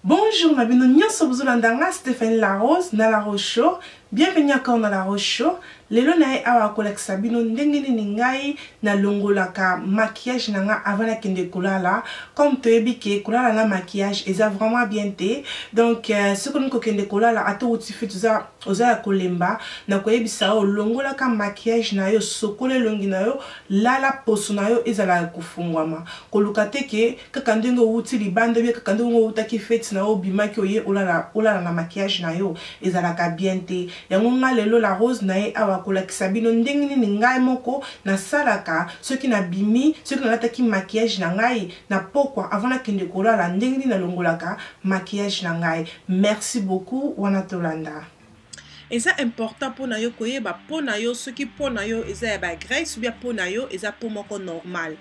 Bonjour, ma bienvenue sur Stéphanie Larose, na La Rose Show. Bienvenue encore dans La Rose Show. Lelo na awa kolekisa bino ndenge nini ngai na longolaka maquillage nanga avant la kende kolala. Comme toyebi ke kolala na maquillage eza vraiment bien te. Donc ce que nous kende kolala ato utifi tuza oza kolemba na koyebisa o longolaka maquillage na yo sokole longi na yo lala poso na yo ezala kufungwama. Koluka te ke kaka ndenge uti libanda bia kaka ndenge utaki feti na yo bimaki oye olala na maquillage na yo ezala ka bien te. Yango nga lelo La Rose na ye awa kolakisa bino ndenge nini ngai moko na salaka soki na bimi soki na lataki maquillage na ngai na pokwa avant na kende kolala ndenge nini na longolaka maquillage na ngai. Merci beaucoup wana tolanda. Eza important pour na yo koyeba po na yo soki po na yo eza ya ba graisse ou bien po na yo eza po moko normal.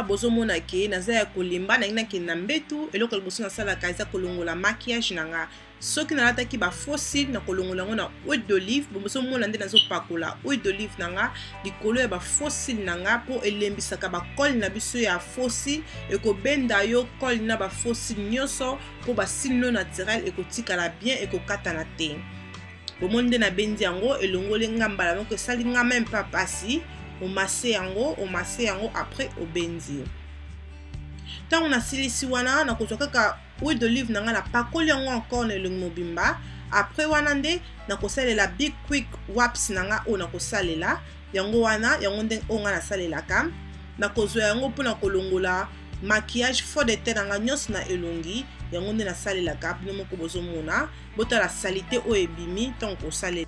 Bozo mona ke naza ya kolimba na ina ke na mbetu eloko liboso na salaka eza kolongola maquillage na nga. Soki na lataki ba fossile na kolongola ngo na huile d'olive bozo mona nde nazo pakola huile d'olive na nga likolo ya ba fossile na nga po elembisaka ba col na biso ya fossile ekobenda yo col na ba fossile nyonso po ba sino naturel ekotikala bien ekokata na te. Bomonde na bendi yango elongole ngambala moko esali nga même pas pasi omase yango après obendi. Tant on a silisi wana na kozwa kaka huile d'olive na nga na pakoli yango encore na elongi mobimba. Après wana nde na kosalela big quick wipes na nga o na kosalela yango wana yango nde onga na salelaka na kozwa yango mpona kolongola maquillage faux de teint nga nyonso na elongi yango nde na salelaka bino moko bozomona botala salite o ebimi tant kosalela.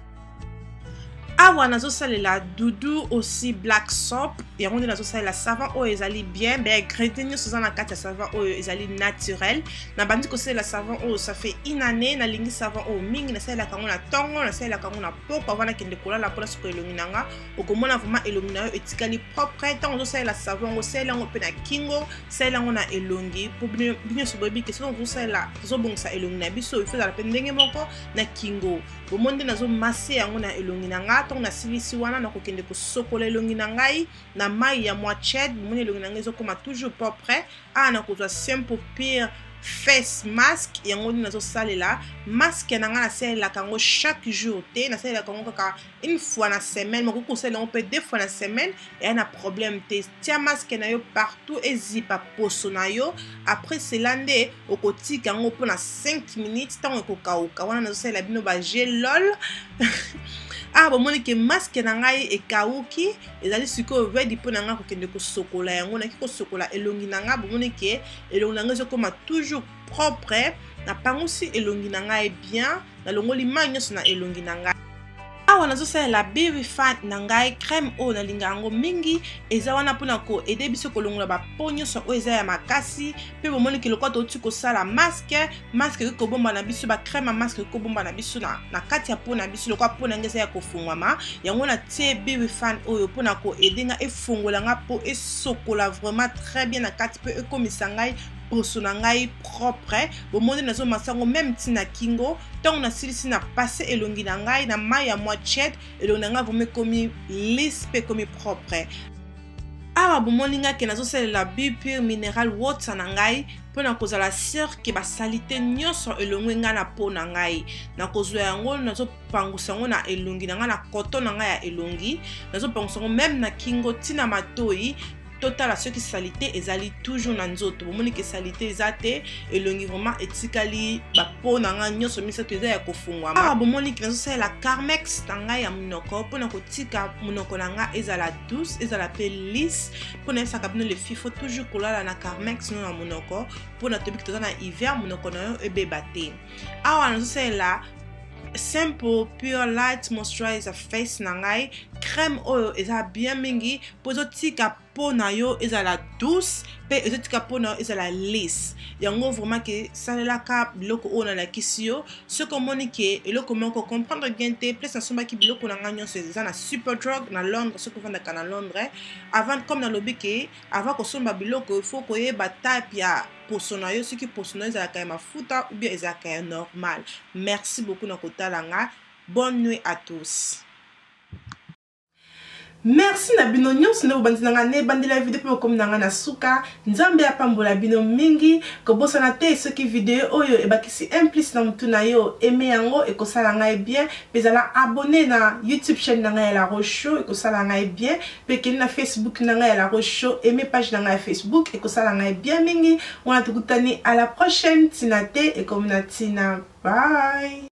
Awa nazo salela dudu aussi black soap yango nde nazo salela savon o ezali bien ba ingrédients nyonso za na kati ya savon o ezali naturel na bandi ko salela savon o ça fait une année na lingi savon o mingi na salela kango na tongo na salela kango na poko avant na kende kolala pour ce que elongi nanga okomona vraiment elongi na yo etikali propre tant nazo salela savon o salela ngo pe na kingo salela ngo na elongi pour bien so bobi que so salela zo bongisa elongi na biso il faut la pe ndenge moko na kingo bomonde nazo masser yango na elongi nanga na silisi wana na kokende ko sokola elongi na ngai na mai ya moitié moni elongi na ngai ezokoma toujours propre na kozwa simple pire face mask yango nazo salela masque na nga na salela kango chaque jour te na salela kango kaka une fois na semaine moko ko salela on peut deux fois na semaine et na problème te tia masque na yo partout et zipa poso na yo après cela nde okotika yango pour na 5 minutes tant ekokauka wana nazo salela bino ba gel lol. Bomoni ke masque na ngai ekauki ezali siko ready po na nga kokende ko sokola yango na kiko sokola elongi na nga bomoni ke elongi na nga ezokoma toujours propre na pangusi elongi na ngai bien na longoli nyonso na elongi na ngai. Awa nazo salela baby fan na ngai crème o na linga yango mingi eza wana pona ko aider biso kolongola ba ponyo so o eza ya makasi pe bomoni ke lokwa to tiko sala masque ko bomba na biso ba crème masque ko bomba na biso na kati ya pona biso lokwa pona ngeza ya kofungwama yango na tie baby fan oyo pona ko aider nga efungola nga po esokola vraiment très bien na kati pe ekomisa ngai poso na ngai propre bomonde nazo masango même tina kingo tant on a silisi na passé elongi na ngai na mai ya moitié elongi na ngai vraiment komi lisse pe komi propre. Bomoni nga ke nazo salela pure mineral water na ngai pona kozala sûr ke ba salite nyonso elongi nga na po na ngai na kozwa yango nazo pangusa ngo na elongi na ngai na coton na ngai ya elongi nazo pangusa ngo même na kingo tina matoi total ceux qui salite ezali toujours na nzoto bomoni ke salite ezate elongi vraiment etikali ba po na nga nyonso misato eza ya kofungwa bomoni ke nazo salela Carmex tanga ya munoko pona kotika munoko na nga ezala douce ezala pe lisse pona esaka bino le fifo toujours kolala na Carmex no na munoko pona tobi toza na hiver munoko na yo ebeba te. Nazo salela simple pure light moisturizer face na ngai crème oyo eza bien mingi pozo tika po na yo ezala douce pe ezotika po na yo ezala lisse yango vraiment ke salelaka biloko oyo na lakisi yo soki omoni ke eloko moko comprendre bien te place nasombaki biloko na ngai nyonso eza na Superdrug na Londres soki ovandaka na Londres avant comme nalobi ke avant kosomba biloko il faut koyeba type ya poso na yo soki poso na yo ezalaka ya mafuta ou bien ezalaka ya normal. Merci beaucoup na kotala nga. Bonne nuit à tous. Merci na bino nyonso nde bobandi nanga ne bandela video pe komi nanga na suka nzambe apambola bino mingi ko bosana te soki video oyo ebakisi implice na mutu na yo aime yango ekosala ngai bien bezala abonné na YouTube chaîne nanga ya La Rose Show ekosala ngai bien pe keni na Facebook nanga ya La Rose Show aime page nanga ya Facebook ekosala ngai bien mingi wana tukutani à la prochaine tina te ekomi na tina bye.